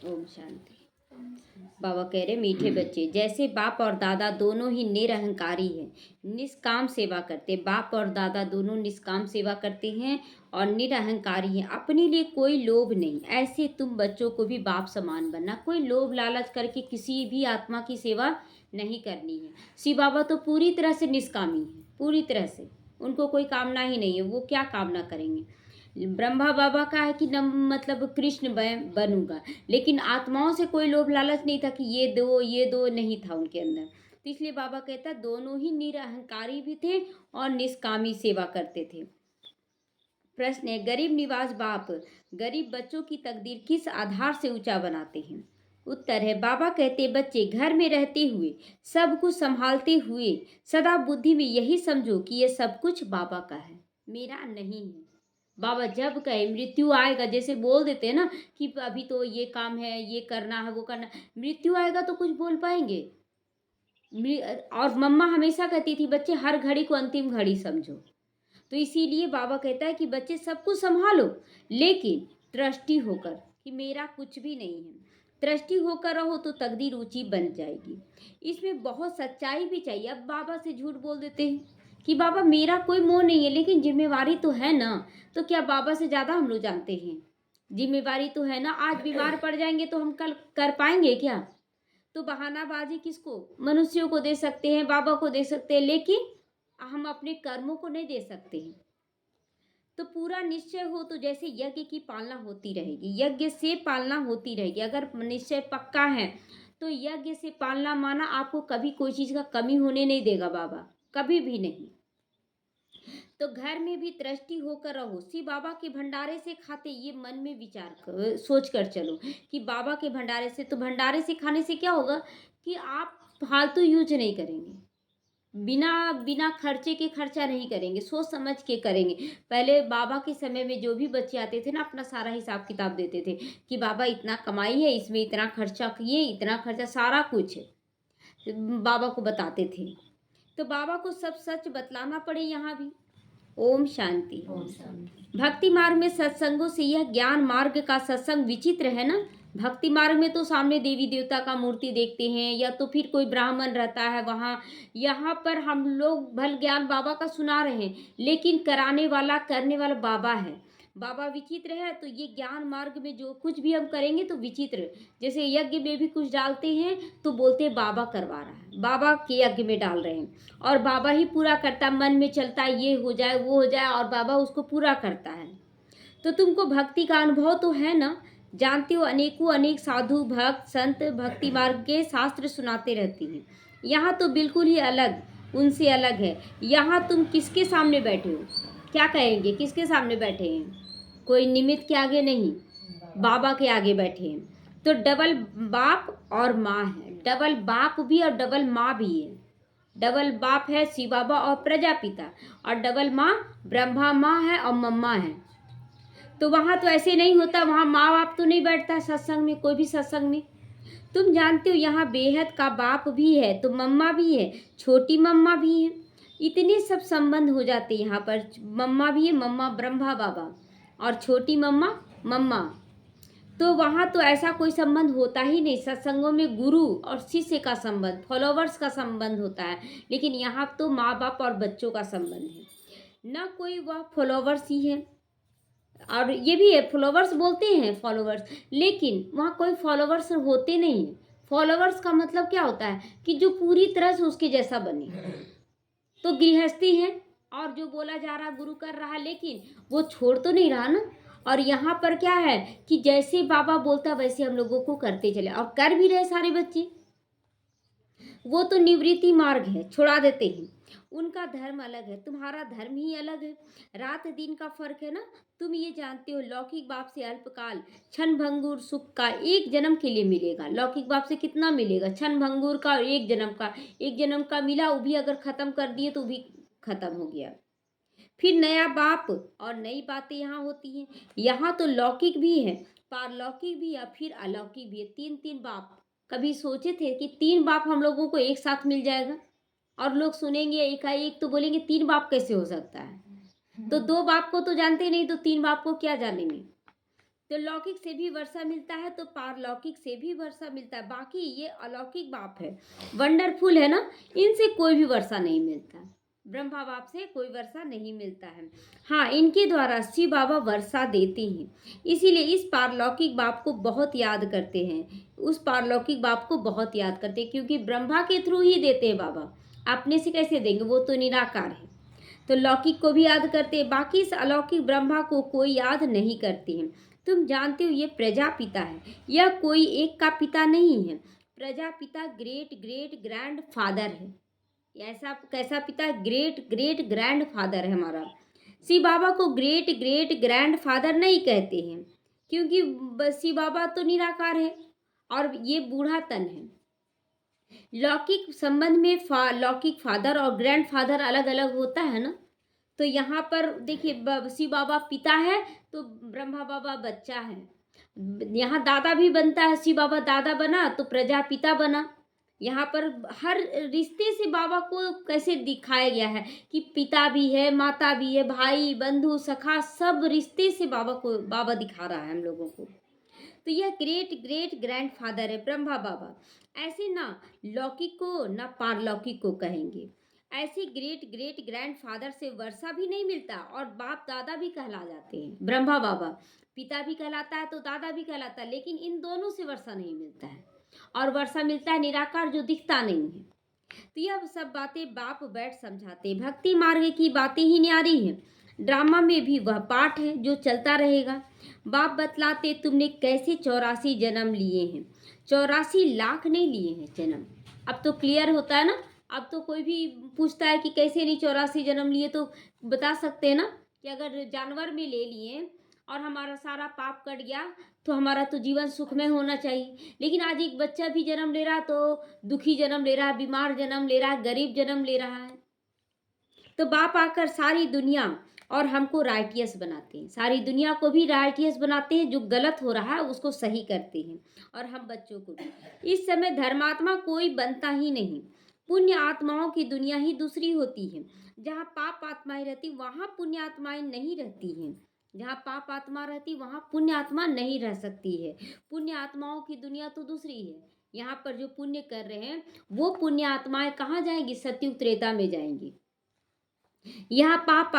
ओम शांति। बाबा कह रहे मीठे बच्चे, जैसे बाप और दादा दोनों ही निरहंकारी हैं, निष्काम सेवा करते, बाप और दादा दोनों निष्काम सेवा करते हैं और निरहंकारी हैं, अपने लिए कोई लोभ नहीं। ऐसे तुम बच्चों को भी बाप समान बनना, कोई लोभ लालच करके किसी भी आत्मा की सेवा नहीं करनी है। शिव बाबा तो पूरी तरह से निष्कामी है, पूरी तरह से उनको कोई कामना ही नहीं है, वो क्या कामना करेंगे। ब्रह्मा बाबा का है कि न मतलब कृष्ण बनूंगा, लेकिन आत्माओं से कोई लोभ लालच नहीं था कि ये दो नहीं था उनके अंदर। तो इसलिए बाबा कहता दोनों ही निरअहंकारी भी थे और निष्कामी सेवा करते थे। प्रश्न है, गरीब निवाज बाप गरीब बच्चों की तकदीर किस आधार से ऊंचा बनाते हैं। उत्तर है, बाबा कहते बच्चे घर में रहते हुए सब कुछ संभालते हुए सदा बुद्धि में यही समझो कि यह सब कुछ बाबा का है, मेरा नहीं है। बाबा जब कहे मृत्यु आएगा, जैसे बोल देते हैं ना कि अभी तो ये काम है, ये करना है, वो करना, मृत्यु आएगा तो कुछ बोल पाएंगे। और मम्मा हमेशा कहती थी बच्चे हर घड़ी को अंतिम घड़ी समझो। तो इसीलिए बाबा कहता है कि बच्चे सब कुछ संभालो, लेकिन दृष्टि होकर कि मेरा कुछ भी नहीं है। दृष्टि होकर रहो तो तकदीर ऊंची बन जाएगी। इसमें बहुत सच्चाई भी चाहिए। अब बाबा से झूठ बोल देते हैं कि बाबा मेरा कोई मोह नहीं है, लेकिन जिम्मेवारी तो है ना। तो क्या बाबा से ज़्यादा हम लोग जानते हैं? जिम्मेवारी तो है ना। आज बीमार पड़ जाएंगे तो हम कल कर पाएंगे क्या? तो बहानाबाजी किसको, मनुष्यों को दे सकते हैं, बाबा को दे सकते हैं, लेकिन हम अपने कर्मों को नहीं दे सकते हैं। तो पूरा निश्चय हो तो जैसे यज्ञ की पालना होती रहेगी, यज्ञ से पालना होती रहेगी। अगर निश्चय पक्का है तो यज्ञ से पालना माना आपको कभी कोई चीज़ का कमी होने नहीं देगा बाबा, कभी भी नहीं। तो घर में भी दृष्टि होकर रहो। शिव बाबा के भंडारे से खाते, ये मन में विचार कर सोच कर चलो कि बाबा के भंडारे से, तो भंडारे से खाने से क्या होगा कि आप फालतू यूज नहीं करेंगे, बिना बिना खर्चे के खर्चा नहीं करेंगे, सोच समझ के करेंगे। पहले बाबा के समय में जो भी बच्चे आते थे ना, अपना सारा हिसाब किताब देते थे कि बाबा इतना कमाई है, इसमें इतना खर्चा किए, इतना खर्चा, सारा कुछ बाबा को बताते थे। तो बाबा को सब सच बतलाना पड़े यहाँ भी। ओम शांति। भक्ति मार्ग में सत्संगों से यह ज्ञान मार्ग का सत्संग विचित्र है ना। भक्ति मार्ग में तो सामने देवी देवता का मूर्ति देखते हैं, या तो फिर कोई ब्राह्मण रहता है वहाँ। यहाँ पर हम लोग भल ज्ञान बाबा का सुना रहे हैं, लेकिन कराने वाला करने वाला बाबा है। बाबा विचित्र है, तो ये ज्ञान मार्ग में जो कुछ भी हम करेंगे तो विचित्र। जैसे यज्ञ में भी कुछ डालते हैं तो बोलते हैं बाबा करवा रहा है, बाबा के यज्ञ में डाल रहे हैं, और बाबा ही पूरा करता, मन में चलता है ये हो जाए वो हो जाए, और बाबा उसको पूरा करता है। तो तुमको भक्ति का अनुभव तो है ना, जानते हो अनेकों अनेक साधु भक्त संत भक्ति मार्ग के शास्त्र सुनाते रहती हैं। यहाँ तो बिल्कुल ही अलग, उनसे अलग है। यहाँ तुम किसके सामने बैठे हो, क्या कहेंगे, किसके सामने बैठे हैं? कोई निमित्त के आगे नहीं, बाबा के आगे बैठे हैं। तो डबल बाप और माँ है, डबल बाप भी और डबल माँ भी है। डबल बाप है शिव बाबा और प्रजापिता, और डबल माँ ब्रह्मा माँ है और मम्मा है। तो वहाँ तो ऐसे नहीं होता, वहाँ माँ बाप तो नहीं बैठता सत्संग में, कोई भी सत्संग में। तुम जानते हो यहाँ बेहद का बाप भी है, तो मम्मा भी है, छोटी मम्मा भी है, इतने सब संबंध हो जाते हैं यहाँ पर। मम्मा भी है, मम्मा ब्रह्मा बाबा, और छोटी मम्मा मम्मा। तो वहाँ तो ऐसा कोई संबंध होता ही नहीं। सत्संगों में गुरु और शिष्य का संबंध, फॉलोवर्स का संबंध होता है, लेकिन यहाँ तो माँ बाप और बच्चों का संबंध है ना। कोई वह फॉलोवर्स ही है, और ये भी है फॉलोवर्स बोलते हैं फॉलोवर्स, लेकिन वहाँ कोई फॉलोवर्स होते नहीं हैं। फॉलोवर्स का मतलब क्या होता है कि जो पूरी तरह से उसके जैसा बने। तो गृहस्थी है, और जो बोला जा रहा गुरु कर रहा, लेकिन वो छोड़ तो नहीं रहा ना। और यहाँ पर क्या है कि जैसे बाबा बोलता वैसे हम लोगों को करते चले, और कर भी रहे सारे बच्चे। वो तो निवृत्ति मार्ग है, छुड़ा देते हैं। उनका धर्म अलग है, तुम्हारा धर्म ही अलग है। रात दिन का फर्क है ना। तुम ये जानते हो लौकिक बाप से अल्पकाल क्षण भंगुर सुख का एक जन्म के लिए मिलेगा। लौकिक बाप से कितना मिलेगा? क्षण भंगुर का, एक जन्म का। एक जन्म का मिला, वो भी अगर खत्म कर दिए तो भी खत्म हो गया। फिर नया बाप और नई बातें यहाँ होती हैं। यहाँ तो लौकिक भी है, पारलौकिक भी है, फिर अलौकिक भी है। तीन तीन बाप। कभी सोचे थे कि तीन बाप हम लोगों को एक साथ मिल जाएगा? और लोग सुनेंगे एकाएक तो बोलेंगे तीन बाप कैसे हो सकता है? तो दो बाप को तो जानते नहीं, तो तीन बाप को क्या जानेंगे। तो लौकिक से भी वर्षा मिलता है तो पारलौकिक से भी वर्षा मिलता है। बाकी ये अलौकिक बाप है, वंडरफुल है ना, इनसे कोई भी वर्षा नहीं मिलता। ब्रह्मा बाप से कोई वर्षा नहीं मिलता है। हाँ, इनके द्वारा शिव बाबा वर्षा देते हैं, इसीलिए इस पारलौकिक बाप को बहुत याद करते हैं। उस पारलौकिक बाप को बहुत याद करते हैं, क्योंकि ब्रह्मा के थ्रू ही देते हैं बाबा, अपने से कैसे देंगे, वो तो निराकार है। तो लौकिक को भी याद करते हैं, बाकी इस अलौकिक ब्रह्मा को कोई याद नहीं करते हैं। तुम जानते हो ये प्रजापिता है, यह कोई एक का पिता नहीं है। Prajapita great great grand father है। ऐसा कैसा पिता है? ग्रेट ग्रेट ग्रैंड फादर है हमारा। शिव बाबा को ग्रेट ग्रेट ग्रैंड फादर नहीं कहते हैं, क्योंकि शिव बाबा तो निराकार है और ये बूढ़ा तन है। लौकिक संबंध में लौकिक फादर और ग्रैंड फादर अलग अलग होता है ना। तो यहाँ पर देखिए, शिव बाबा पिता है तो ब्रह्मा बाबा बच्चा है। यहाँ दादा भी बनता है, शिव बाबा दादा बना तो प्रजापिता बना। यहाँ पर हर रिश्ते से बाबा को कैसे दिखाया गया है कि पिता भी है, माता भी है, भाई बंधु सखा, सब रिश्ते से बाबा दिखा रहा है हम लोगों को। तो यह ग्रेट ग्रेट ग्रैंड फादर है ब्रह्मा बाबा। ऐसे ना लौकिक को ना पारलौकिक को कहेंगे। ऐसे ग्रेट ग्रेट ग्रैंड फादर से वर्षा भी नहीं मिलता और बाप दादा भी कहला जाते हैं। ब्रह्मा बाबा पिता भी कहलाता है तो दादा भी कहलाता है, लेकिन इन दोनों से वर्षा नहीं मिलता है। और वर्षा मिलता है निराकार जो दिखता नहीं है। तो यह सब बातें बाप बैठ समझाते। भक्ति मार्ग की बातें ही न्यारी हैं। ड्रामा में भी वह पाठ है जो चलता रहेगा। बाप बतलाते तुमने कैसे 84 जन्म लिए हैं। 84 लाख नहीं लिए हैं जन्म। अब तो क्लियर होता है ना। अब तो कोई भी पूछता है कि कैसे नहीं 84 जन्म लिए, तो बता सकते हैं ना कि अगर जानवर में ले लिए और हमारा सारा पाप कट गया तो हमारा तो जीवन सुखमय होना चाहिए। लेकिन आज एक बच्चा भी जन्म ले रहा तो दुखी जन्म ले रहा है, बीमार जन्म ले रहा है, गरीब जन्म ले रहा है। तो बाप आकर सारी दुनिया और हमको राइटियस बनाते हैं, सारी दुनिया को भी राइटियस बनाते हैं। जो गलत हो रहा है उसको सही करते हैं, और हम बच्चों को भी। इस समय धर्मात्मा कोई बनता ही नहीं। पुण्य आत्माओं की दुनिया ही दूसरी होती है। जहाँ पाप आत्माएं रहती वहाँ पुण्य आत्माएं नहीं रहती हैं। जहाँ पाप आत्मा रहती वहाँ पुण्य आत्मा नहीं रह सकती है। पुण्य आत्माओं की दुनिया तो दूसरी है। यहाँ पर जो पुण्य कर रहे हैं वो पुण्य आत्माएं कहाँ जाएंगी? सत्युग त्रेता में जाएंगी। यहाँ पाप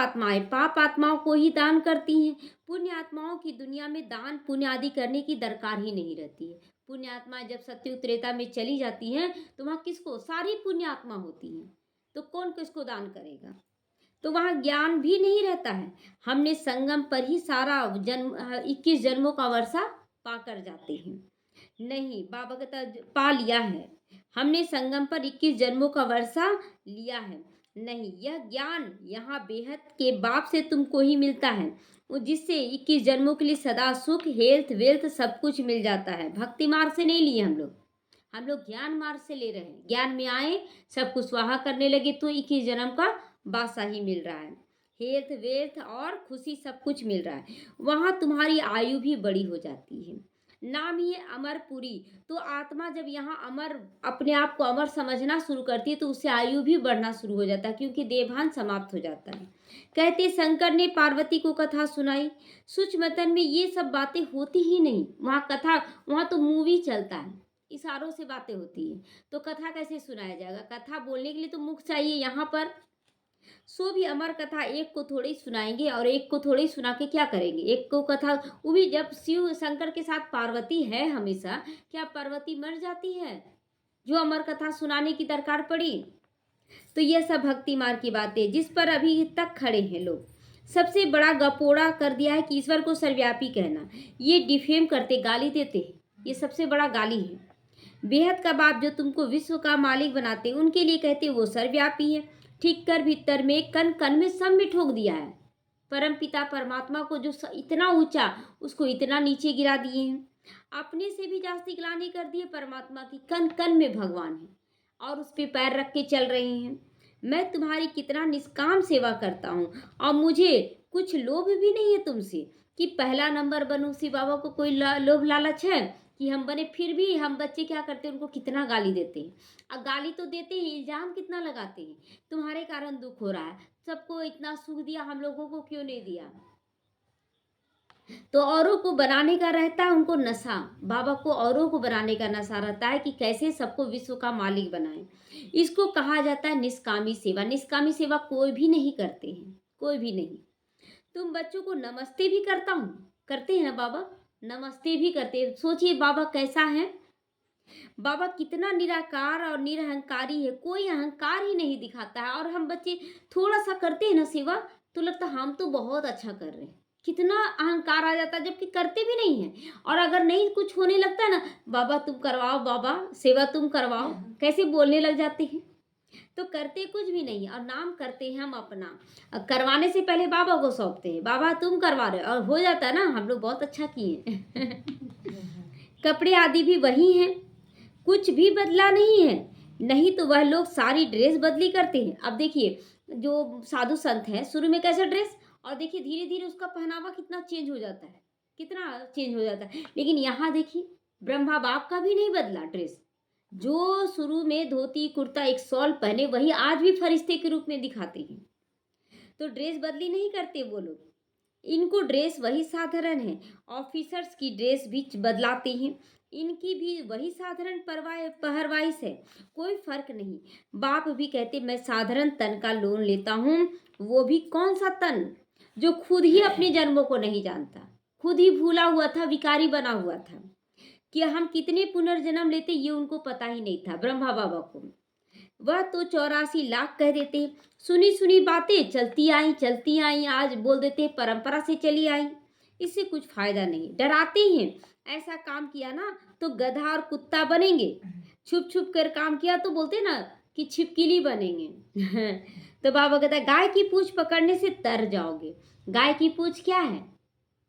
आत्माओं को ही दान करती हैं। पुण्य आत्माओं की दुनिया में दान पुण्य आदि करने की दरकार ही नहीं रहती है। पुण्य आत्माएं जब सत्युग त्रेता में चली जाती हैं तो वहाँ किसको? सारी पुण्य आत्मा होती हैं, तो कौन किसको दान करेगा? तो वहाँ ज्ञान भी नहीं रहता है। हमने संगम पर ही सारा जन्म 21 जन्मों का वर्षा पाकर जाते हैं। नहीं, बाबा कहता पा लिया है, हमने संगम पर 21 जन्मों का वर्षा लिया है। नहीं, यह ज्ञान यहाँ बेहद के बाप से तुमको ही मिलता है, वो जिससे 21 जन्मों के लिए सदा सुख, हेल्थ, वेल्थ सब कुछ मिल जाता है। भक्ति मार्ग से नहीं लिए हम लोग ज्ञान मार्ग से ले रहे हैं। ज्ञान में आए, सब कुछ स्वाहा करने लगे तो 21 जन्म का बासा ही मिल रहा है। हेल्थ, वेल्थ और खुशी सब कुछ मिल रहा है। वहाँ तुम्हारी आयु भी बड़ी हो जाती है। नाम ही है अमरपुरी। तो आत्मा जब यहाँ अमर, अपने आप को अमर समझना शुरू करती है तो उससे आयु भी बढ़ना शुरू हो जाता है, क्योंकि देवभान समाप्त हो जाता है। कहते शंकर ने पार्वती को कथा सुनाई। सूक्ष्मतन में ये सब बातें होती ही नहीं। वहाँ कथा, वहाँ तो मूवी चलता है, इशारों से बातें होती है। तो कथा कैसे सुनाया जाएगा? कथा बोलने के लिए तो मुख चाहिए। यहाँ पर सो भी अमर कथा एक को थोड़ी सुनाएंगे और एक को थोड़ी सुना के क्या करेंगे? एक को कथा, वो भी जब शिव शंकर के साथ पार्वती है हमेशा, क्या पार्वती मर जाती है जो अमर कथा सुनाने की दरकार पड़ी? तो यह सब भक्ति मार्ग की बातें जिस पर अभी तक खड़े हैं लोग। सबसे बड़ा गपोड़ा कर दिया है कि ईश्वर को सर्वव्यापी कहना। ये डिफेम करते, गाली देते हैं, ये सबसे बड़ा गाली है। बेहद का बाप जो तुमको विश्व का मालिक बनाते उनके लिए कहते वो सर्वव्यापी है। ठीक कर भीतर में, कन कन में सब में ठोक दिया है। परम पिता परमात्मा को जो इतना ऊंचा, उसको इतना नीचे गिरा दिए हैं। अपने से भी जास्ती ग्लानि कर दिए परमात्मा की। कन कन में भगवान है और उस पे पैर रख के चल रहे हैं। मैं तुम्हारी कितना निष्काम सेवा करता हूँ और मुझे कुछ लोभ भी नहीं है तुमसे कि पहला नंबर बनूं। शिव बाबा को कोई लोभ लालच है कि हम बने? फिर भी हम बच्चे क्या करते हैं, उनको कितना गाली देते हैं। अब गाली तो देते हैं, इल्जाम कितना लगाते हैं, तुम्हारे कारण दुख हो रहा है, सबको इतना सुख दिया, हम लोगों को क्यों नहीं दिया? तो औरों को बनाने का रहता है उनको नशा। बाबा को औरों को बनाने का नशा रहता है कि कैसे सबको विश्व का मालिक बनाए। इसको कहा जाता है निष्कामी सेवा। निष्कामी सेवा कोई भी नहीं करते हैं, कोई भी नहीं। तुम बच्चों को नमस्ते भी करता हूँ, करते हैं ना बाबा, नमस्ते भी करते हैं। सोचिए बाबा कैसा है, बाबा कितना निराकार और निरहंकारी है, कोई अहंकार ही नहीं दिखाता है। और हम बच्चे थोड़ा सा करते हैं ना सेवा तो लगता है हम तो बहुत अच्छा कर रहे हैं, कितना अहंकार आ जाता है, जबकि करते भी नहीं है। और अगर नहीं कुछ होने लगता है ना, बाबा तुम करवाओ, बाबा सेवा तुम करवाओ, कैसे बोलने लग जाते हैं। तो करते कुछ भी नहीं है और नाम करते हैं हम अपना। करवाने से पहले बाबा को सौंपते हैं, बाबा तुम करवा रहे हो, और हो जाता है ना हम लोग बहुत अच्छा किए। कपड़े आदि भी वही हैं, कुछ भी बदला नहीं है। नहीं तो वह लोग सारी ड्रेस बदली करते हैं। अब देखिए जो साधु संत हैं शुरू में कैसा ड्रेस, और देखिए धीरे धीरे उसका पहनावा कितना चेंज हो जाता है, कितना चेंज हो जाता है। लेकिन यहाँ देखिए ब्रह्मा बाप का भी नहीं बदला ड्रेस। जो शुरू में धोती कुर्ता एक शॉल पहने वही आज भी फरिश्ते के रूप में दिखाते हैं। तो ड्रेस बदली नहीं करते वो लोग, इनको ड्रेस वही साधारण है। ऑफिसर्स की ड्रेस भी बदलाते हैं, इनकी भी वही साधारण पहरवाइश है, कोई फर्क नहीं। बाप भी कहते मैं साधारण तन का लोन लेता हूँ, वो भी कौन सा तन जो खुद ही अपने जन्मों को नहीं जानता, खुद ही भूला हुआ था, विकारी बना हुआ था। कि हम कितने पुनर्जन्म लेते ये उनको पता ही नहीं था ब्रह्मा बाबा को। वह तो 84 लाख कह देते, सुनी सुनी बातें चलती आई, आज बोल देते परंपरा से चली आई। इससे कुछ फायदा नहीं, डराते हैं। ऐसा काम किया ना तो गधा और कुत्ता बनेंगे, छुप छुप कर काम किया तो बोलते ना कि छिपकली बनेंगे। तो बाबा कहता है गाय की पूंछ पकड़ने से तर जाओगे। गाय की पूंछ क्या है,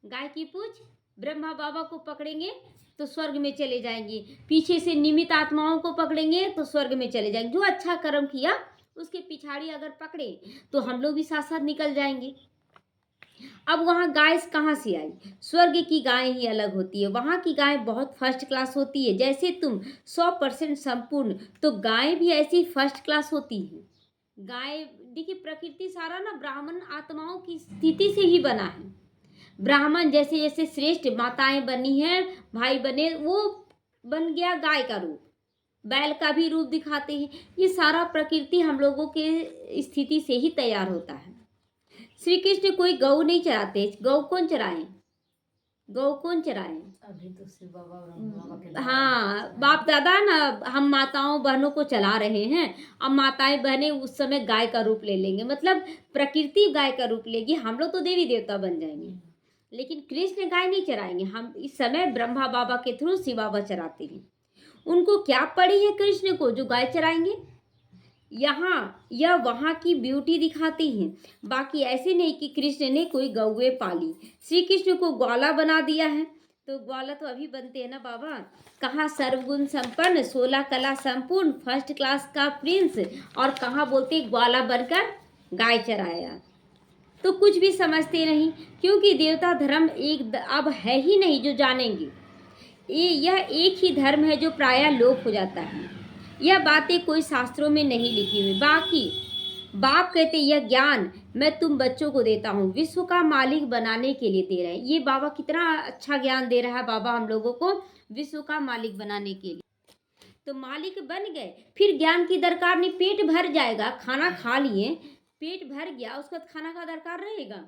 गाय की पूंछ ब्रह्मा बाबा को पकड़ेंगे तो स्वर्ग में चले जाएंगे, पीछे से निमित्त आत्माओं को पकड़ेंगे तो स्वर्ग में चले जाएंगे। जो अच्छा कर्म किया उसके पिछाड़ी अगर पकड़े तो हम लोग भी साथ साथ निकल जाएंगे। अब वहाँ गाय कहाँ से आई, स्वर्ग की गाय ही अलग होती है, वहाँ की गाय बहुत फर्स्ट क्लास होती है। जैसे तुम 100% संपूर्ण, तो गाय भी ऐसी फर्स्ट क्लास होती है। गाय देखिए प्रकृति सारा ना ब्राह्मण आत्माओं की स्थिति से ही बना है। ब्राह्मण जैसे जैसे श्रेष्ठ माताएं बनी हैं, भाई बने, वो बन गया गाय का रूप, बैल का भी रूप दिखाते हैं। ये सारा प्रकृति हम लोगों के स्थिति से ही तैयार होता है। श्री कृष्ण कोई गौ नहीं चराते, गौ कौन चराए, गौ कौन चराए, अभी तो शिव बाबा ब्रह्मा बाबा के हाँ बाप दादा ना, हम माताओं बहनों को चला रहे हैं। अब माताएं बहनें उस समय गाय का रूप ले लेंगे, मतलब प्रकृति गाय का रूप लेगी, हम लोग तो देवी देवता बन जाएंगे। लेकिन कृष्ण गाय नहीं चराएंगे, हम इस समय ब्रह्मा बाबा के थ्रू शिव बाबा चराते हैं। उनको क्या पड़ी है कृष्ण को जो गाय चराएंगे, यहाँ यह वहाँ की ब्यूटी दिखाती हैं। बाकी ऐसे नहीं कि कृष्ण ने कोई गौवे पाली, श्री कृष्ण को ग्वाला बना दिया है। तो ग्वाला तो अभी बनते हैं ना बाबा, कहाँ सर्वगुण संपन्न 16 कला संपूर्ण फर्स्ट क्लास का प्रिंस, और कहाँ बोलते ग्वाला बनकर गाय चराया। तो कुछ भी समझते नहीं, क्योंकि देवता धर्म एक अब है ही नहीं जो जानेंगे। यह एक ही धर्म है जो प्रायः लोप हो जाता है। यह बातें कोई शास्त्रों में नहीं लिखी हुई। बाकी बाप कहते यह ज्ञान मैं तुम बच्चों को देता हूँ, विश्व का मालिक बनाने के लिए दे रहे हैं। ये बाबा कितना अच्छा ज्ञान दे रहा है, बाबा हम लोगों को विश्व का मालिक बनाने के लिए। तो मालिक बन गए, फिर ज्ञान की दरकार नहीं, पेट भर जाएगा, खाना खा लिए, पेट भर गया, उसका खाना का दरकार रहेगा।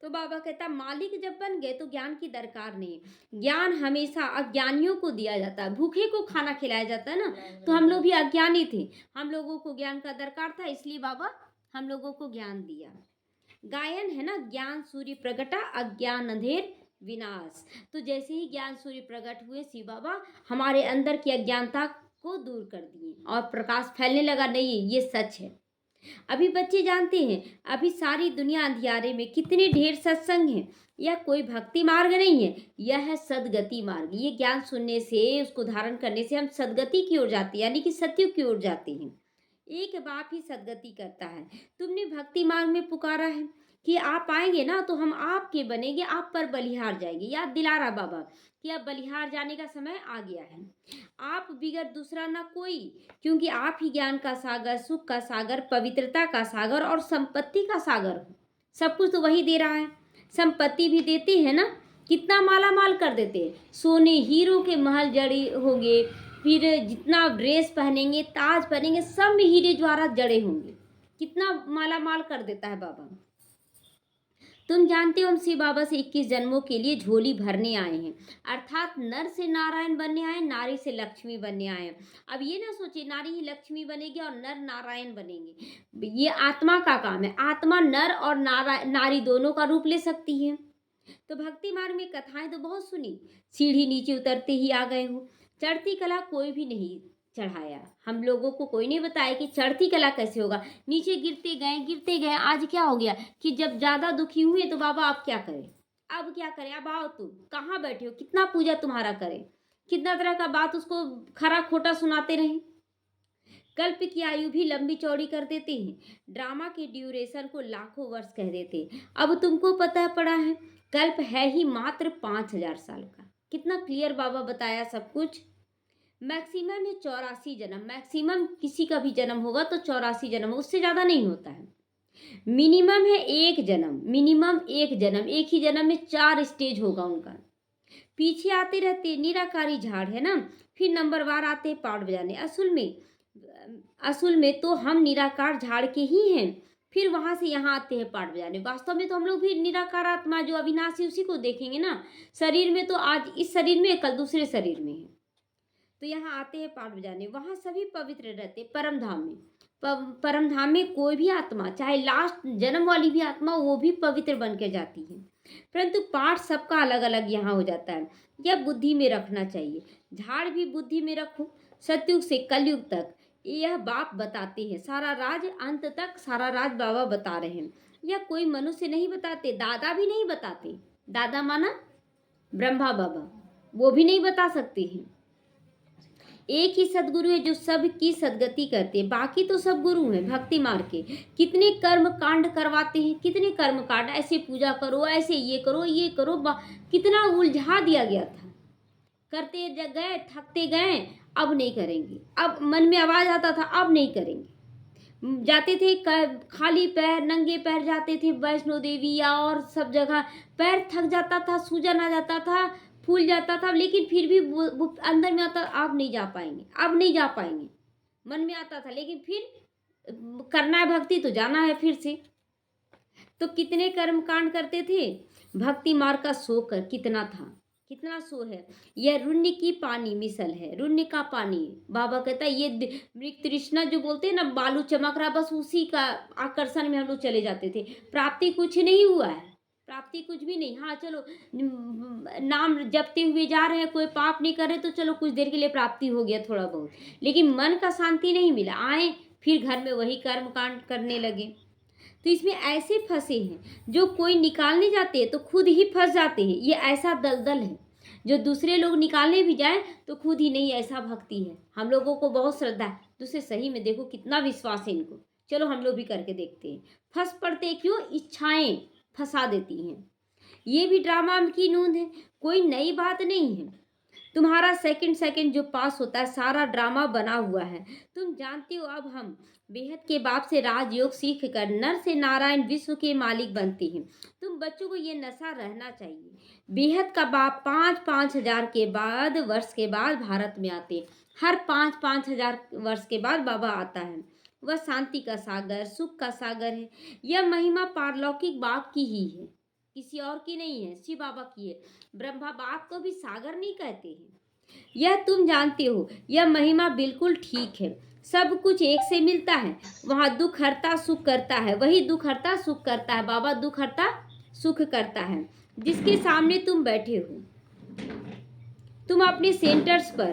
तो बाबा कहता मालिक जब बन गए तो ज्ञान की दरकार नहीं। ज्ञान हमेशा अज्ञानियों को दिया जाता है, भूखे को खाना खिलाया जाता है ना। तो हम लोग भी अज्ञानी थे, हम लोगों को ज्ञान का दरकार था, इसलिए बाबा हम लोगों को ज्ञान दिया। गायन है ना, ज्ञान सूर्य प्रगटा अज्ञान अंधेर विनाश। तो जैसे ही ज्ञान सूर्य प्रकट हुए शिव बाबा हमारे अंदर की अज्ञानता को दूर कर दिए और प्रकाश फैलने लगा। नहीं ये सच है। अभी बच्चे जानते हैं, अभी सारी दुनिया अंधियारे में, कितने ढेर सत्संग हैं। यह कोई भक्ति मार्ग नहीं है, यह है सदगति मार्ग। ये ज्ञान सुनने से, उसको धारण करने से हम सदगति की ओर जाते हैं, यानी कि सत्य की ओर जाते हैं। एक बाप ही सदगति करता है। तुमने भक्ति मार्ग में पुकारा है कि आप आएंगे ना तो हम आपके बनेंगे, आप पर बलिहार जाएंगे। याद दिला रहा बाबा कि अब बलिहार जाने का समय आ गया है। आप बिगर दूसरा ना कोई, क्योंकि आप ही ज्ञान का सागर, सुख का सागर, पवित्रता का सागर और संपत्ति का सागर हो। सब कुछ तो वही दे रहा है। संपत्ति भी देते हैं ना, कितना माला माल कर देते हैं। सोने हीरो के महल जड़े होंगे, फिर जितना ड्रेस पहनेंगे, ताज पहनेंगे, सब में हीरे जवाहरात जड़े होंगे। कितना माला माल कर देता है बाबा। तुम जानते हो हम शिव बाबा से 21 जन्मों के लिए झोली भरने आए हैं, अर्थात नर से नारायण बनने आए, नारी से लक्ष्मी बनने आए हैं। अब ये ना सोचिए नारी ही लक्ष्मी बनेगी और नर नारायण बनेंगे, ये आत्मा का काम है। आत्मा नर और नारी दोनों का रूप ले सकती है। तो भक्ति मार्ग में कथाएं तो बहुत सुनी, सीढ़ी नीचे उतरते ही आ गए हो। चढ़ती कला कोई भी नहीं चढ़ाया, हम लोगों को कोई नहीं बताया कि चढ़ती कला कैसे होगा। नीचे गिरते गए, आज क्या हो गया कि जब ज़्यादा दुखी हुए तो बाबा अब क्या करें, अब क्या करें, अब आओ तुम कहाँ बैठे हो, कितना पूजा तुम्हारा करें, कितना तरह का बात उसको खरा खोटा सुनाते रहें। कल्प की आयु भी लंबी चौड़ी कर देते हैं, ड्रामा के ड्यूरेशन को लाखों वर्ष कह देते हैं। अब तुमको पता पड़ा है कल्प है ही मात्र 5000 साल का। कितना क्लियर बाबा बताया सब कुछ। मैक्सिमम है 84 जन्म, मैक्सिमम किसी का भी जन्म होगा तो 84 जन्म, उससे ज़्यादा नहीं होता है। मिनिमम है एक जन्म, मिनिमम एक जन्म, एक ही जन्म में 4 स्टेज होगा उनका। पीछे आते रहते निराकारी झाड़ है ना, फिर नंबरवार आते पाठ बजाने। असल में तो हम निराकार झाड़ के ही हैं, फिर वहाँ से यहाँ आते हैं पाठ बजाने। वास्तव में तो हम लोग भी निराकार आत्मा जो अविनाशी उसी को देखेंगे ना। शरीर में तो आज इस शरीर में, कल दूसरे शरीर में है, तो यहाँ आते हैं पाठ बजाने। वहाँ सभी पवित्र रहते परम धाम में। परम धाम में कोई भी आत्मा, चाहे लास्ट जन्म वाली भी आत्मा, वो भी पवित्र बन के जाती है। परंतु पाठ सबका अलग अलग यहाँ हो जाता है। यह बुद्धि में रखना चाहिए, झाड़ भी बुद्धि में रखो। सतयुग से कलयुग तक यह बाप बताते हैं, सारा राज, अंत तक सारा राज बाबा बता रहे हैं। यह कोई मनुष्य नहीं बताते, दादा भी नहीं बताते। दादा माना ब्रह्मा बाबा, वो भी नहीं बता सकते हैं। एक ही सदगुरु है जो सब की सदगति करते हैं, बाकी तो सब गुरु हैं भक्ति मार्ग के। कितने कर्म कांड करवाते हैं, कितने कर्म कांड, ऐसे पूजा करो, ऐसे ये करो, ये करो, कितना उलझा दिया गया था। करते गए, थकते गए, अब नहीं करेंगे। अब मन में आवाज आता था अब नहीं करेंगे। जाते थे खाली पैर, नंगे पैर जाते थे वैष्णो देवी या और सब जगह। पैर थक जाता था, सूजन आ जाता था, फूल जाता था, लेकिन फिर भी वो अंदर में आता अब नहीं जा पाएंगे, अब नहीं जा पाएंगे, मन में आता था। लेकिन फिर करना है भक्ति तो जाना है फिर से। तो कितने कर्म कांड करते थे। भक्ति मार्ग का सो कर कितना था, कितना सो है। यह रुण्य की पानी मिसल है, रुण्य का पानी। बाबा कहता है ये मृग तृष्णा जो बोलते हैं ना, बालू चमक रहा, बस उसी का आकर्षण में हम लोग चले जाते थे। प्राप्ति कुछ नहीं हुआ है, प्राप्ति कुछ भी नहीं। हाँ चलो नाम जपते हुए जा रहे हैं, कोई पाप नहीं कर रहे, तो चलो कुछ देर के लिए प्राप्ति हो गया थोड़ा बहुत, लेकिन मन का शांति नहीं मिला। आए फिर घर में वही कर्म कांड करने लगे। तो इसमें ऐसे फंसे हैं जो कोई निकालने जाते हैं तो खुद ही फंस जाते हैं। ये ऐसा दलदल है, जो दूसरे लोग निकालने भी जाए तो खुद ही नहीं। ऐसा भक्ति है। हम लोगों को बहुत श्रद्धा है, दूसरे सही में देखो कितना विश्वास है इनको। चलो हम लोग भी करके देखते हैं। फंस पड़ते क्यों, इच्छाएं फंसा देती हैं। ये भी ड्रामा की नूंद है, कोई नई बात नहीं है। तुम्हारा सेकंड जो पास होता है सारा ड्रामा बना हुआ है। तुम जानते हो अब हम बेहद के बाप से राजयोग सीख कर नर से नारायण विश्व के मालिक बनते हैं। तुम बच्चों को ये नशा रहना चाहिए। बेहद का बाप 5-5 हजार के बाद वर्ष के बाद भारत में आते। हर 5-5 हजार वर्ष के बाद बाबा आता है। वह शांति का सागर, सुख का सागर है। यह महिमा पारलौकिक बाप की ही है, किसी और की नहीं है, शिव बाबा की है। ब्रह्मा बाप को भी सागर नहीं कहते हैं, यह तुम जानते हो। यह महिमा बिल्कुल ठीक है। सब कुछ एक से मिलता है। वहाँ दुख हरता सुख करता है, वही दुख हरता सुख करता है। बाबा दुख हरता सुख करता है। जिसके सामने तुम बैठे हो, तुम अपने सेंटर्स पर,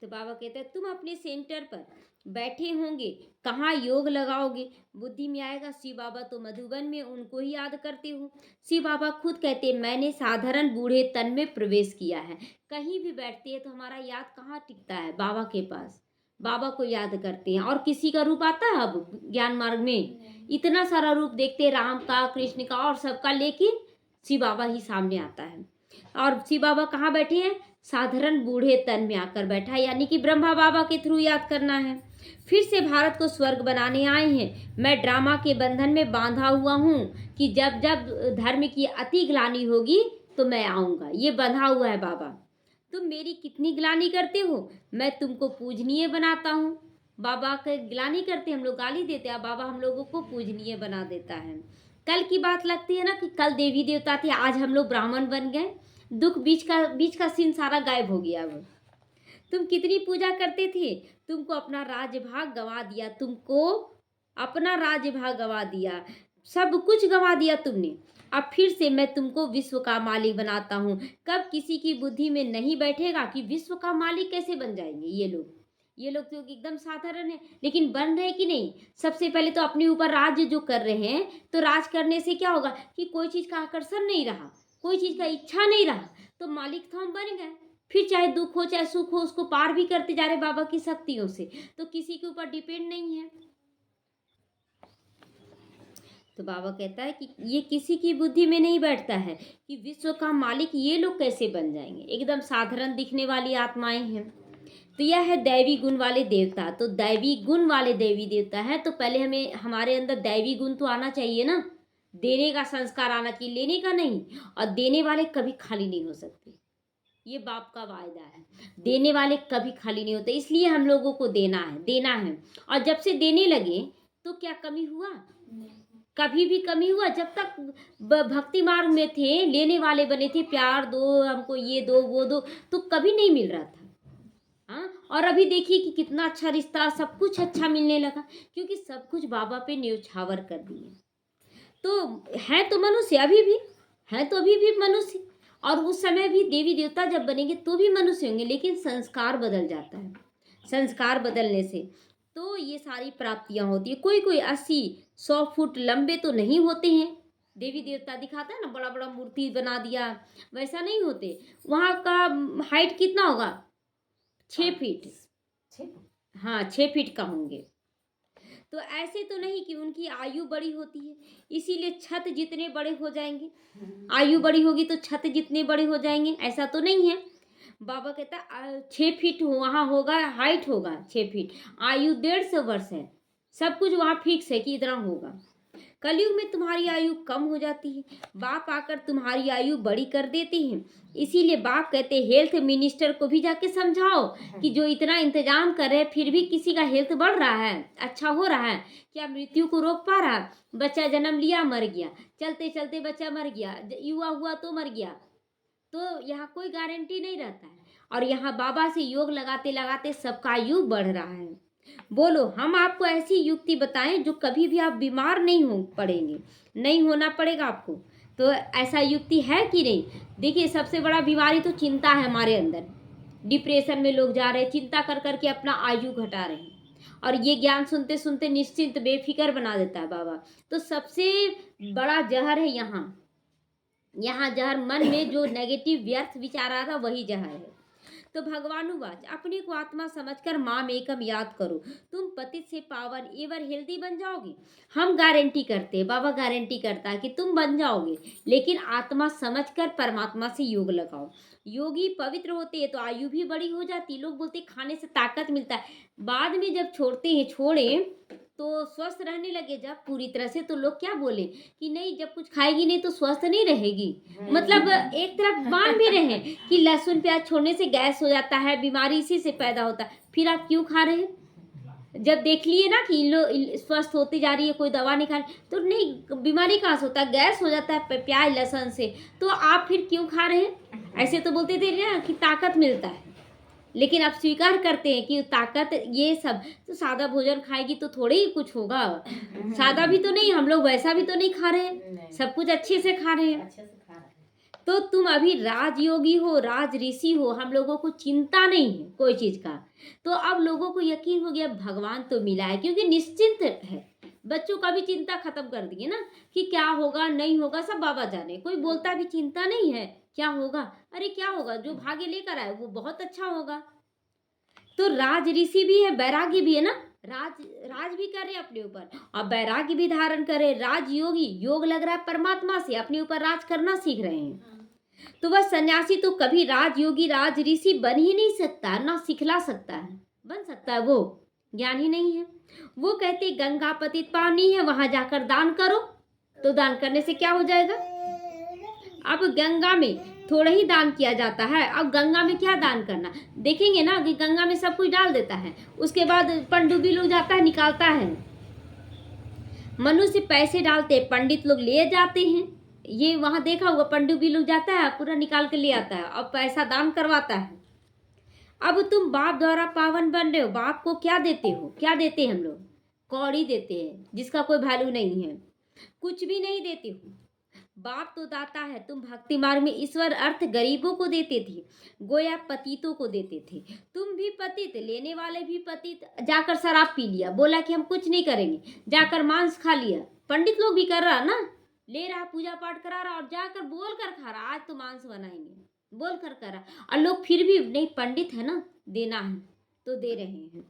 तो बाबा कहते हैं तुम अपने सेंटर पर बैठे होंगे, कहाँ योग लगाओगे, बुद्धि में आएगा। शिव बाबा तो मधुबन में, उनको ही याद करते हो। शिव बाबा खुद कहते हैं मैंने साधारण बूढ़े तन में प्रवेश किया है। कहीं भी बैठते हैं तो हमारा याद कहाँ टिकता है, बाबा के पास। बाबा को याद करते हैं। और किसी का रूप आता है अब ज्ञान मार्ग में, इतना सारा रूप देखते हैं, राम का, कृष्ण का और सबका, लेकिन शिव बाबा ही सामने आता है। और शिव बाबा कहाँ बैठे हैं, साधारण बूढ़े तन में आकर बैठा है, यानी कि ब्रह्मा बाबा के थ्रू याद करना है। फिर से भारत को स्वर्ग बनाने आए हैं। मैं ड्रामा के बंधन में बांधा हुआ हूँ कि जब जब धर्म की अति ग्लानि होगी तो मैं आऊँगा। ये बंधा हुआ है बाबा। तुम मेरी कितनी ग्लानि करते हो, मैं तुमको पूजनीय बनाता हूँ। बाबा के ग्लानि करते, हम लोग गाली देते हैं, बाबा हम लोगों को पूजनीय बना देता है। कल की बात लगती है ना कि कल देवी देवता थे, आज हम लोग ब्राह्मण बन गए। दुख बीच का सीन सारा गायब हो गया। अब तुम कितनी पूजा करते थे, तुमको अपना राजभाग गंवा दिया, तुमको अपना राजभाग गंवा दिया, सब कुछ गंवा दिया तुमने। अब फिर से मैं तुमको विश्व का मालिक बनाता हूँ। कब किसी की बुद्धि में नहीं बैठेगा कि विश्व का मालिक कैसे बन जाएंगे ये लोग तो एकदम साधारण है, लेकिन बन रहे कि नहीं। सबसे पहले तो अपने ऊपर राज्य जो कर रहे हैं, तो राज करने से क्या होगा कि कोई चीज़ का आकर्षण नहीं रहा, कोई चीज़ का इच्छा नहीं रहा, तो मालिक तो हम बन गए। फिर चाहे दुख हो चाहे सुख हो, उसको पार भी करते जा रहे बाबा की शक्तियों से, तो किसी के ऊपर डिपेंड नहीं है। तो बाबा कहता है कि ये किसी की बुद्धि में नहीं बैठता है कि विश्व का मालिक ये लोग कैसे बन जाएंगे, एकदम साधारण दिखने वाली आत्माएं हैं। तो यह है दैवी गुण वाले देवता। तो दैवी गुण वाले देवी देवता है, तो पहले हमें हमारे अंदर दैवी गुण तो आना चाहिए ना, देने का संस्कार आना चाहिए, लेने का नहीं। और देने वाले कभी खाली नहीं हो सकते, ये बाप का वायदा है। देने वाले कभी खाली नहीं होते, इसलिए हम लोगों को देना है। और जब से देने लगे तो क्या कमी हुआ, कभी भी कमी हुआ। जब तक भक्ति मार्ग में थे, लेने वाले बने थे, प्यार दो हमको, ये दो वो दो, तो कभी नहीं मिल रहा था। हाँ, और अभी देखिए कि कितना अच्छा रिश्ता, सब कुछ अच्छा मिलने लगा, क्योंकि सब कुछ बाबा पे न्यौछावर कर दिए। तो है तो मनुष्य, अभी भी है, तो अभी भी मनुष्य, और उस समय भी देवी देवता जब बनेंगे तो भी मनुष्य होंगे, लेकिन संस्कार बदल जाता है। संस्कार बदलने से तो ये सारी प्राप्तियां होती है। कोई कोई 80-100 फुट लंबे तो नहीं होते हैं, देवी देवता दिखाता है ना, बड़ा बड़ा मूर्ति बना दिया, वैसा नहीं होते। वहाँ का हाइट कितना होगा, 6 फीट, हाँ 6 फीट का होंगे। तो ऐसे तो नहीं कि उनकी आयु बड़ी होती है, इसीलिए छत जितने बड़े हो जाएंगे, आयु बड़ी होगी तो छत जितने बड़े हो जाएंगे, ऐसा तो नहीं है। बाबा कहता 6 फीट वहाँ होगा, हाइट होगा 6 फीट, आयु 150 वर्ष है, सब कुछ वहाँ फिक्स है कि इतना होगा। कलयुग में तुम्हारी आयु कम हो जाती है, बाप आकर तुम्हारी आयु बड़ी कर देते हैं। इसीलिए बाप कहते हैं हेल्थ मिनिस्टर को भी जाके समझाओ कि जो इतना इंतजाम कर रहे हैं फिर भी किसी का हेल्थ बढ़ रहा है, अच्छा हो रहा है, क्या मृत्यु को रोक पा रहा है। बच्चा जन्म लिया मर गया, चलते चलते बच्चा मर गया, युवा हुआ तो मर गया, तो यहाँ कोई गारंटी नहीं रहता है। और यहाँ बाबा से योग लगाते लगाते सबका आयु बढ़ रहा है। बोलो हम आपको ऐसी युक्ति बताएं जो कभी भी आप बीमार नहीं हो पड़ेंगे, नहीं होना पड़ेगा आपको। तो ऐसा युक्ति है कि नहीं। देखिए सबसे बड़ा बीमारी तो चिंता है हमारे अंदर, डिप्रेशन में लोग जा रहे हैं, चिंता कर करके अपना आयु घटा रहे हैं, और ये ज्ञान सुनते सुनते निश्चिंत बेफिक्र बना देता है बाबा। तो सबसे बड़ा जहर है यहाँ जहर मन में जो नेगेटिव व्यर्थ विचार आ रहा वही जहर है। तो भगवानुवाच अपने को आत्मा समझकर माम एकम याद करो, तुम पतित से पावन एवं हेल्दी बन जाओगे। हम गारंटी करते हैं, बाबा गारंटी करता है कि तुम बन जाओगे, लेकिन आत्मा समझकर परमात्मा से योग लगाओ। योगी पवित्र होते हैं तो आयु भी बड़ी हो जाती है। लोग बोलते खाने से ताकत मिलता है, बाद में जब छोड़ते हैं, छोड़े तो स्वस्थ रहने लगे जब पूरी तरह से, तो लोग क्या बोले कि नहीं जब कुछ खाएगी नहीं तो स्वस्थ नहीं रहेगी। मतलब एक तरफ मान भी रहे कि लहसुन प्याज छोड़ने से गैस हो जाता है, बीमारी इसी से पैदा होता है, फिर आप क्यों खा रहे हैं। जब देख लिए ना कि लोग स्वस्थ होती जा रही है, कोई दवा नहीं खा रही, तो नहीं बीमारी कहाँ से होता है, गैस हो जाता है प्याज लहसुन से, तो आप फिर क्यों खा रहे हैं। ऐसे तो बोलते थे ना कि ताकत मिलता है, लेकिन अब स्वीकार करते हैं कि ताकत ये सब, तो सादा भोजन खाएगी तो थोड़े ही कुछ होगा, सादा भी तो नहीं, हम लोग वैसा भी तो नहीं खा रहे हैं, सब कुछ अच्छे से खा रहे हैं। तो तुम अभी राजयोगी हो, राज ऋषि हो, हम लोगों को चिंता नहीं है कोई चीज का। तो अब लोगों को यकीन हो गया भगवान तो मिला है, क्योंकि निश्चिंत है। बच्चों का भी चिंता खत्म कर दिए ना कि क्या होगा नहीं होगा, सब बाबा जाने, कोई बोलता भी चिंता नहीं है क्या होगा, अरे क्या होगा, जो भाग्य लेकर आए वो बहुत अच्छा होगा। तो राज ऋषि भी है, वैरागी भी है ना, राज भी करे अपने ऊपर और वैरागी भी धारण करे। राज योगी, योग लग रहा है परमात्मा से, अपने ऊपर राज करना सीख रहे हैं। तो वह सन्यासी तो कभी राजयोगी राज ऋषि बन ही नहीं सकता, ना सिखला सकता है, बन सकता है वो ज्ञान ही नहीं है। वो कहते गंगा पतित पावनी है, वहां जाकर दान करो। तो दान करने से क्या हो जाएगा? अब गंगा में थोड़ा ही दान किया जाता है। अब गंगा में क्या दान करना? देखेंगे ना कि गंगा में सब कुछ डाल देता है, उसके बाद पनडुब्बी लोग जाता है, निकालता है। मनुष्य पैसे डालते, पंडित लोग ले जाते हैं। ये वहां देखा होगा, पनडुब्बी लोग जाता है, पूरा निकाल के ले आता है और पैसा दान करवाता है। अब तुम बाप द्वारा पावन बन रहे हो। बाप को क्या देते हो? क्या देते हैं हम लोग? कौड़ी देते हैं, जिसका कोई वैल्यू नहीं है, कुछ भी नहीं देते हो। बाप तो दाता है। तुम भक्ति मार्ग में ईश्वर अर्थ गरीबों को देते थे, गोया पतितों को देते थे। तुम भी पतित, लेने वाले भी पतित। जाकर शराब पी लिया, बोला कि हम कुछ नहीं करेंगे, जाकर मांस खा लिया। पंडित लोग भी कर रहा ना, ले रहा, पूजा पाठ करा रहा और जाकर बोल कर खा रहा, आज तो मांस बनाएंगे, बोल कर करा। और लोग फिर भी नहीं, पंडित है ना, देना है तो दे रहे हैं।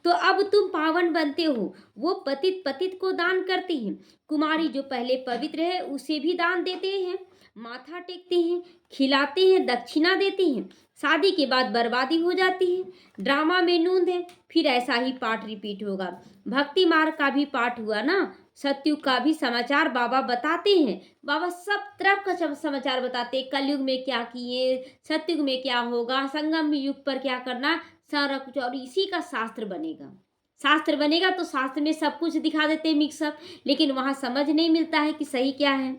तो अब तुम पावन बनते हो। वो पतित पतित को दान करती हैं। कुमारी जो पहले पवित्र है उसे भी दान देते हैं, माथा टेकते हैं, खिलाते हैं, दक्षिणा देते हैं। शादी के बाद बर्बादी हो जाती है। ड्रामा में नूंद है, फिर ऐसा ही पाठ रिपीट होगा। भक्ति मार्ग का भी पाठ हुआ ना, सतयुग का भी समाचार बाबा बताते हैं। बाबा सब तरफ का समाचार बताते हैं, कलयुग में क्या किए, सतयुग में क्या होगा, संगम युग पर क्या करना, सारा कुछ। और इसी का शास्त्र बनेगा। शास्त्र बनेगा तो शास्त्र में सब कुछ दिखा देते हैं मिक्सअप, लेकिन वहां समझ नहीं मिलता है कि सही क्या है।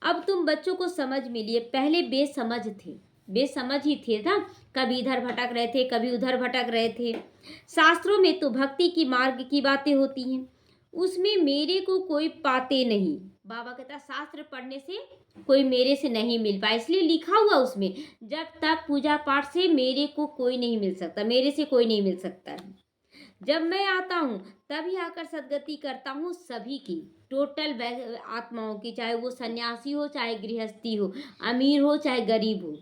अब तुम बच्चों को समझ मिलिए, पहले बेसमझ थे, बेसमझ ही थे ना, कभी इधर भटक रहे थे, कभी उधर भटक रहे थे। शास्त्रों में तो भक्ति की मार्ग की बातें होती हैं, उसमें मेरे को कोई पाते नहीं। बाबा कहता शास्त्र पढ़ने से कोई मेरे से नहीं मिल पाए, इसलिए लिखा हुआ उसमें, जब तक पूजा पाठ से मेरे को कोई नहीं मिल सकता, मेरे से कोई नहीं मिल सकता है। जब मैं आता हूँ तभी आकर सदगति करता हूँ सभी की, टोटल आत्माओं की, चाहे वो सन्यासी हो, चाहे गृहस्थी हो, अमीर हो चाहे गरीब हो,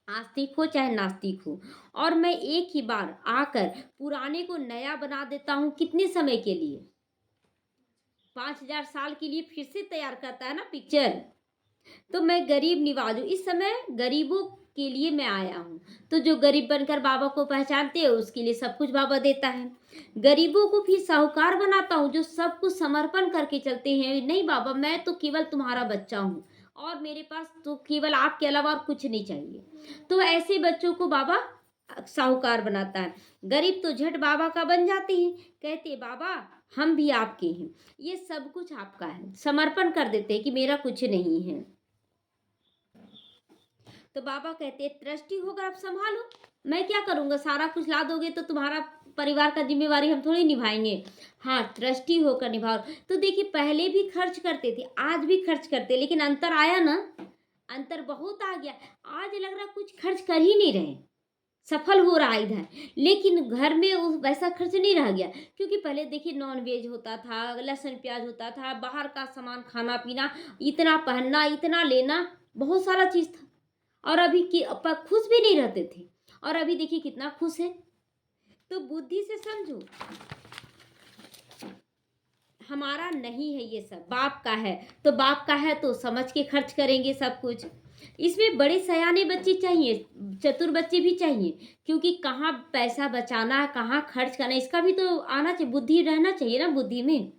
आस्तिक हो चाहे नास्तिक हो। और मैं एक ही बार आकर पुराने को नया बना देता हूँ। कितने समय के लिए? 5000 साल के लिए फिर से तैयार करता है ना पिक्चर। तो मैं गरीब निवाज हूँ, इस समय गरीबों के लिए मैं आया हूँ। तो जो गरीब बनकर बाबा को पहचानते हैं उसके लिए सब कुछ बाबा देता है। गरीबों को फिर साहूकार बनाता हूँ, जो सब कुछ समर्पण करके चलते हैं। नहीं बाबा, मैं तो केवल तुम्हारा बच्चा हूँ और मेरे पास तो केवल आपके अलावा और कुछ नहीं चाहिए। तो ऐसे बच्चों को बाबा साहूकार बनाता है। गरीब तो झट बाबा का बन जाते हैं, कहते बाबा हम भी आपके हैं, ये सब कुछ आपका है, समर्पण कर देते हैं कि मेरा कुछ नहीं है। तो बाबा कहते ट्रस्टी होकर आप संभालो, मैं क्या करूँगा, सारा कुछ ला दोगे तो तुम्हारा परिवार का जिम्मेवारी हम थोड़ी निभाएंगे। हाँ, ट्रस्टी होकर निभाओ। तो देखिए पहले भी खर्च करते थे, आज भी खर्च करते, लेकिन अंतर आया ना, अंतर बहुत आ गया। आज लग रहा कुछ खर्च कर ही नहीं रहे, सफल हो रहा है इधर, लेकिन घर में वैसा खर्च नहीं रह गया। क्योंकि पहले देखिए नॉन वेज होता था, लहसुन प्याज होता था, बाहर का सामान खाना पीना, इतना पहनना, इतना लेना, बहुत सारा चीज़ था। और अभी खुश भी नहीं रहते थे, और अभी देखिए कितना खुश है। तो बुद्धि से समझो, हमारा नहीं है ये सब, बाप का है। तो बाप का है तो समझ के खर्च करेंगे सब कुछ। इसमें बड़े सयाने बच्चे चाहिए, चतुर बच्चे भी चाहिए, क्योंकि कहाँ पैसा बचाना है, कहाँ खर्च करना है, इसका भी तो आना चाहिए, बुद्धि रहना चाहिए ना बुद्धि में।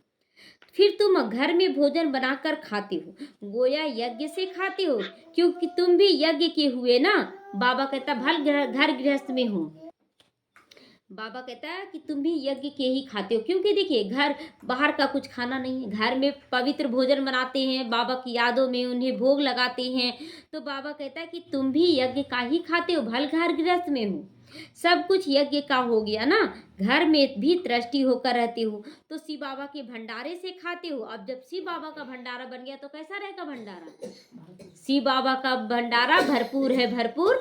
फिर तुम घर में भोजन बनाकर खाते हो, गोया यज्ञ से खाते हो, क्योंकि तुम भी यज्ञ के हुए ना। बाबा कहता भल घर गृहस्थ में हो, बाबा कहता है कि तुम भी यज्ञ के ही खाते हो। क्योंकि देखिए घर बाहर का कुछ खाना नहीं है, घर में पवित्र भोजन बनाते हैं, बाबा की यादों में उन्हें भोग लगाते हैं। तो बाबा कहता है कि तुम भी यज्ञ का ही खाते हो, भल घर गृहस्थ में हो, सब कुछ यज्ञ का हो गया ना। घर में भी दृष्टि होकर रहते हो, तो शिव बाबा के भंडारे से खाते हो। अब जब शिव बाबा का भंडारा बन गया तो कैसा रहेगा भंडारा? शिव बाबा का भंडारा भरपूर है, भरपूर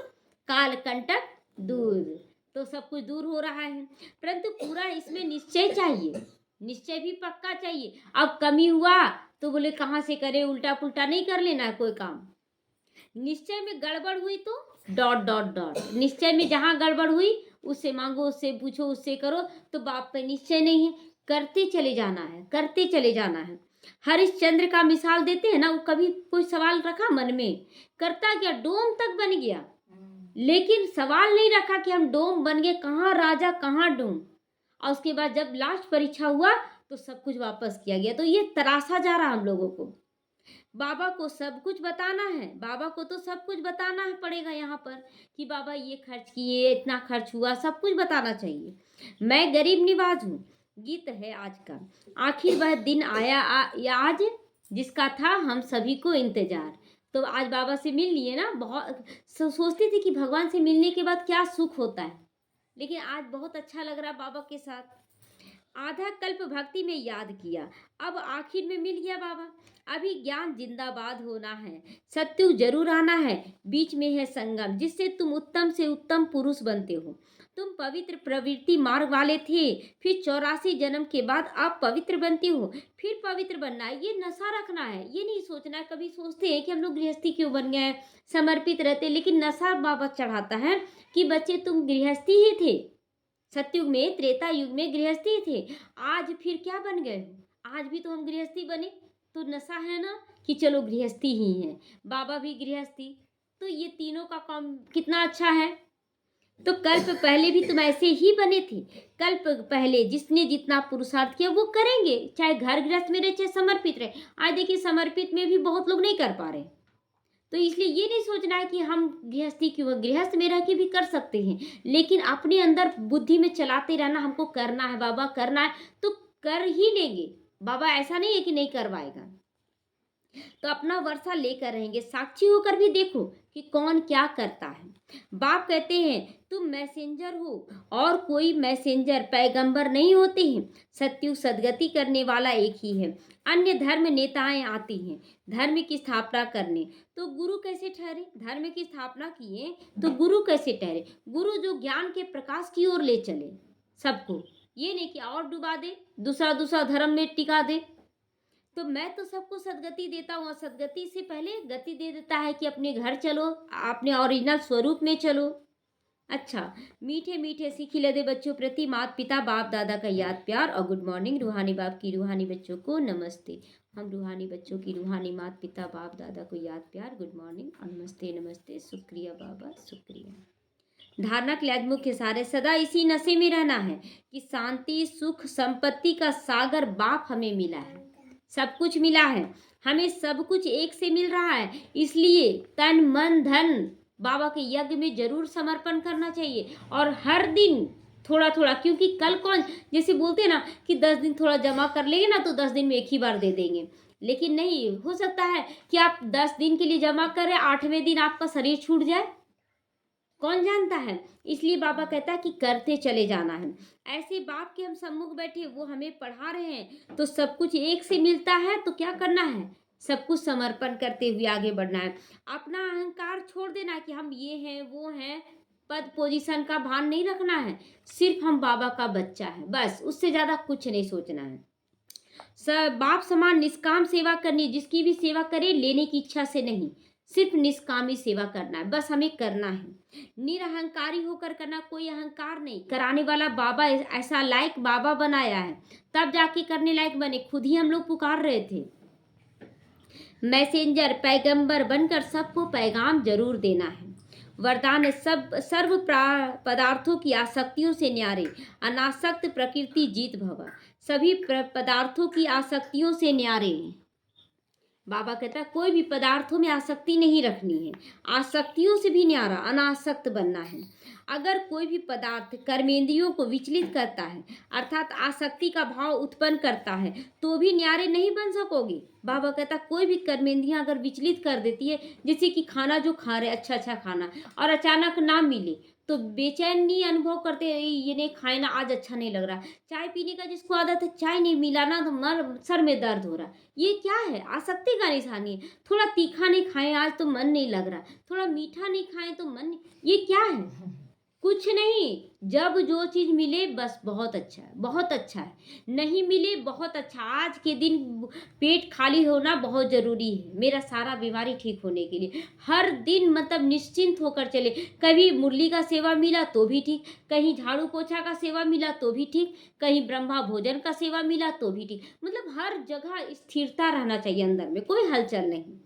काल कंटक दूर, तो सब कुछ दूर हो रहा है। परंतु पूरा इसमें निश्चय चाहिए, निश्चय भी पक्का चाहिए। अब कमी हुआ तो बोले कहाँ से करे, उल्टा पुल्टा नहीं कर लेना है कोई काम। निश्चय में गड़बड़ हुई तो डॉट डॉट डॉट, निश्चय में जहाँ गड़बड़ हुई उससे मांगो, उससे पूछो, उससे करो। तो बाप पे निश्चय नहीं है, करते चले जाना है, करते चले जाना है। हरिश्चंद्र का मिसाल देते हैं ना, वो कभी कोई सवाल रखा मन में, करता क्या, डोम तक बन गया, लेकिन सवाल नहीं रखा कि हम डोम बन गए, कहाँ राजा कहाँ डोम। और उसके बाद जब लास्ट परीक्षा हुआ तो सब कुछ वापस किया गया। तो ये तरासा जा रहा हम लोगों को। बाबा को सब कुछ बताना है, बाबा को तो सब कुछ बताना है पड़ेगा यहाँ पर कि बाबा ये खर्च किए, इतना खर्च हुआ, सब कुछ बताना चाहिए। मैं गरीब निवाज हूँ, गीत है आज का। आखिर वह दिन आया आज जिसका था हम सभी को इंतजार। तो आज बाबा से मिल लिए ना, बहुत सोचती थी कि भगवान से मिलने के बाद क्या सुख होता है, लेकिन आज बहुत अच्छा लग रहा बाबा के साथ। आधा कल्प भक्ति में याद किया, अब आखिर में मिल गया बाबा। अभी ज्ञान जिंदाबाद होना है, सत्युग जरूर आना है, बीच में है संगम जिससे तुम उत्तम से उत्तम पुरुष बनते हो। तुम पवित्र प्रवृत्ति मार्ग वाले थे, फिर 84 जन्म के बाद आप पवित्र बनते हो। फिर पवित्र बनना है, ये नशा रखना है, ये नहीं सोचना है। कभी सोचते हैं कि हम लोग गृहस्थी क्यों बन गए, समर्पित रहते, लेकिन नशा बाबा चढ़ाता है कि बच्चे तुम गृहस्थी ही थे। सतयुग में, त्रेता युग में गृहस्थी थे, आज फिर क्या बन गए हो? आज भी तो हम गृहस्थी बने, तो नशा है ना कि चलो गृहस्थी ही है। बाबा भी गृहस्थी, तो ये तीनों का काम कितना अच्छा है। तो कल्प पहले भी तुम ऐसे ही बने थे। कल्प पहले जिसने जितना पुरुषार्थ किया वो करेंगे, चाहे घर गृहस्थ में रहे चाहे समर्पित रहे। आज देखिए समर्पित में भी बहुत लोग नहीं कर पा रहे, तो इसलिए ये नहीं सोचना है कि हम गृहस्थी क्यों, गृहस्थ में रह के भी कर सकते हैं, लेकिन अपने अंदर बुद्धि में चलाते रहना, हमको करना है बाबा, करना है तो कर ही लेंगे। बाबा ऐसा नहीं है कि नहीं करवाएगा। तो अपना वर्षा लेकर रहेंगे, साक्षी होकर भी देखो कि कौन क्या करता है। बाप कहते हैं तुम मैसेंजर हो और कोई मैसेंजर पैगंबर नहीं होते हैं। सत्युग सदगति करने वाला एक ही है। अन्य धर्म नेताएं आती हैं धर्म की स्थापना करने, तो गुरु कैसे ठहरे? धर्म की स्थापना किए तो गुरु कैसे ठहरे? गुरु जो ज्ञान के प्रकाश की ओर ले चले सबको, ये नहीं कि और डुबा दे, दूसरा धर्म में टिका दे। तो मैं तो सबको सदगति देता हूँ, सदगति से पहले गति दे देता है कि अपने घर चलो, अपने ओरिजिनल स्वरूप में चलो। अच्छा, मीठे मीठे सी खिलदे बच्चों प्रति माता पिता बाप दादा का याद प्यार और गुड मॉर्निंग। रूहानी बाप की रूहानी बच्चों को नमस्ते। हम रूहानी बच्चों की रूहानी माता पिता बाप दादा को याद प्यार, गुड मॉर्निंग और नमस्ते नमस्ते, शुक्रिया बाबा शुक्रिया। धारणा के आज मुख्य सारे सदा इसी नशे में रहना है कि शांति सुख संपत्ति का सागर बाप हमें मिला है, सब कुछ मिला है हमें, सब कुछ एक से मिल रहा है। इसलिए तन मन धन बाबा के यज्ञ में जरूर समर्पण करना चाहिए, और हर दिन थोड़ा थोड़ा, क्योंकि कल कौन, जैसे बोलते हैं ना कि 10 दिन थोड़ा जमा कर लेंगे ना तो 10 दिन में एक ही बार दे देंगे, लेकिन नहीं हो सकता है कि आप 10 दिन के लिए जमा करें, 8वें दिन आपका शरीर छूट जाए, कौन जानता है। इसलिए बाबा कहता है कि करते चले जाना है। ऐसे बाप के हम सम्मुख बैठे, वो हमें पढ़ा रहे हैं, तो सब कुछ एक से मिलता है, तो क्या करना है? सब कुछ समर्पण करते हुए आगे बढ़ना है। अपना अहंकार छोड़ देना कि हम ये हैं वो हैं, पद पोजीशन का भान नहीं रखना है। सिर्फ हम बाबा का बच्चा है, बस, उससे ज्यादा कुछ नहीं सोचना है। बाप समान निष्काम सेवा करनी, जिसकी भी सेवा करे लेने की इच्छा से नहीं, सिर्फ निष्कामी सेवा करना है, बस हमें करना है। निरअहंकारी होकर करना, कोई अहंकार नहीं। कराने वाला बाबा ऐसा लायक बाबा बनाया है, तब जाके करने लायक बने। खुद ही हम लोग पुकार रहे थे, मैसेंजर पैगंबर बनकर सबको पैगाम जरूर देना है। वरदान सब सर्व पदार्थों की आसक्तियों से न्यारे, अनासक्त प्रकृति जीत भवा। सभी पदार्थों की आसक्तियों से न्यारे। बाबा कहता है कोई भी पदार्थों में आसक्ति नहीं रखनी है, आसक्तियों से भी न्यारा अनासक्त बनना है। अगर कोई भी पदार्थ कर्मेंद्रियों को विचलित करता है, अर्थात आसक्ति का भाव उत्पन्न करता है, तो भी न्यारे नहीं बन सकोगे। बाबा कहता कोई भी कर्मेंद्रियां अगर विचलित कर देती है, जैसे कि खाना जो खा रहे अच्छा अच्छा खाना और अचानक ना मिले तो बेचैनी अनुभव करते, ये नहीं खाए ना, आज अच्छा नहीं लग रहा। चाय पीने का जिसको आदत है, चाय नहीं मिला ना तो सर में दर्द हो रहा, ये क्या है? आसक्ति का निशानी है। थोड़ा तीखा नहीं खाएं आज तो मन नहीं लग रहा, थोड़ा मीठा नहीं खाएं तो मन नहीं, ये क्या है? कुछ नहीं। जब जो चीज मिले बस बहुत अच्छा है, बहुत अच्छा है, नहीं मिले बहुत अच्छा। आज के दिन पेट खाली होना बहुत जरूरी है मेरा सारा बीमारी ठीक होने के लिए। हर दिन मतलब निश्चिंत होकर चले। कभी मुरली का सेवा मिला तो भी ठीक, कहीं झाड़ू पोछा का सेवा मिला तो भी ठीक, कहीं ब्रह्मा भोजन का सेवा मिला तो भी ठीक। मतलब हर जगह स्थिरता रहना चाहिए, अंदर में कोई हलचल नहीं।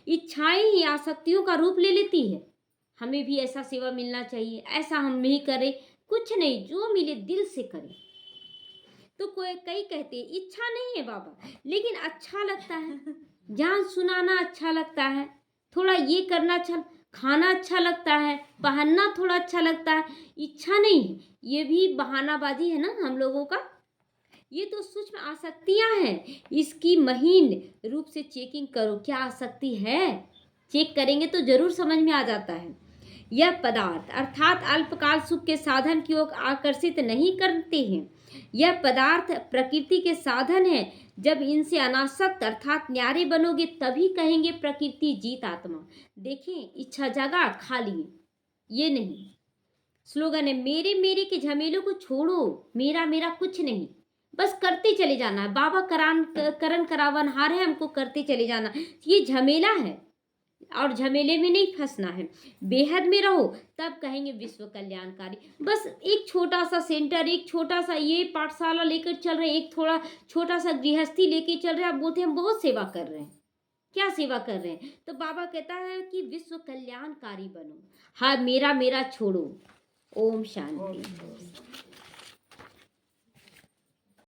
इच्छाएं ही आसक्तियों का रूप ले लेती है। हमें भी ऐसा सेवा मिलना चाहिए, ऐसा हम भी करें, कुछ नहीं, जो मिले दिल से करें। तो कोई कई कहते हैं इच्छा नहीं है बाबा, लेकिन अच्छा लगता है, ज्ञान सुनाना अच्छा लगता है, थोड़ा ये करना अच्छा, खाना अच्छा लगता है, पहनना थोड़ा अच्छा लगता है, इच्छा नहीं है। ये भी बहानाबाजी है ना हम लोगों का। ये तो सूक्ष्म आसक्तियां हैं, इसकी महीन रूप से चेकिंग करो क्या आसक्ति है। चेक करेंगे तो जरूर समझ में आ जाता है। यह पदार्थ अर्थात अल्पकाल सुख के साधन की ओर आकर्षित नहीं करते हैं। यह पदार्थ प्रकृति के साधन है। जब इनसे अनासक्त अर्थात न्यारे बनोगे तभी कहेंगे प्रकृति जीत आत्मा। देखें, इच्छा जगा खा लिए, ये नहीं। स्लोगन है मेरे मेरे के झमेलों को छोड़ो, मेरा मेरा कुछ नहीं, बस करते चले जाना है। बाबा करण करावनहार है, हमको करते चले जाना। ये झमेला है और झमेले में नहीं फंसना है। बेहद में रहो, तब कहेंगे विश्व कल्याणकारी। बस एक छोटा सा सेंटर, एक छोटा सा ये पाठशाला लेकर चल रहे, एक थोड़ा छोटा सा गृहस्थी लेके चल रहे, आप बोलते हैं हम बहुत सेवा कर रहे हैं। क्या सेवा कर रहे हैं? तो बाबा कहता है कि विश्व कल्याणकारी बनो। हाँ, मेरा मेरा छोड़ो। ओम शांति।